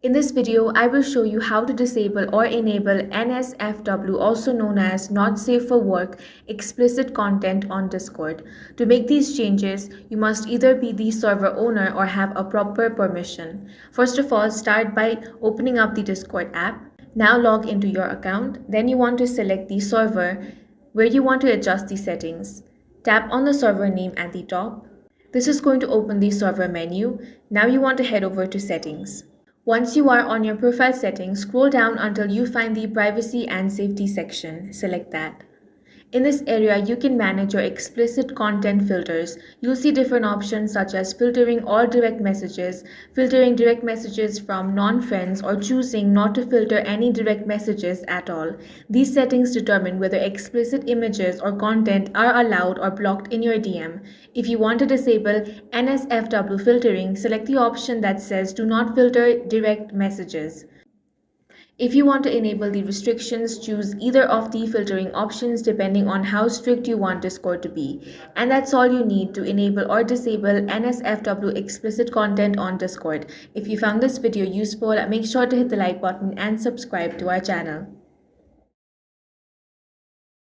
In this video, I will show you how to disable or enable NSFW, also known as Not Safe for Work, explicit content on Discord. To make these changes, you must either be the server owner or have a proper permission. First of all, start by opening up the Discord app. Now log into your account. Then you want to select the server where you want to adjust the settings. Tap on the server name at the top. This is going to open the server menu. Now you want to head over to settings. Once you are on your profile settings, scroll down until you find the Privacy and Safety section. Select that. In this area, you can manage your explicit content filters. You'll see different options such as filtering all direct messages, filtering direct messages from non-friends, or choosing not to filter any direct messages at all. These settings determine whether explicit images or content are allowed or blocked in your DM. If you want to disable NSFW filtering, select the option that says Do not filter direct messages. If you want to enable the restrictions, choose either of the filtering options depending on how strict you want Discord to be. And that's all you need to enable or disable NSFW explicit content on Discord. If you found this video useful, make sure to hit the like button and subscribe to our channel.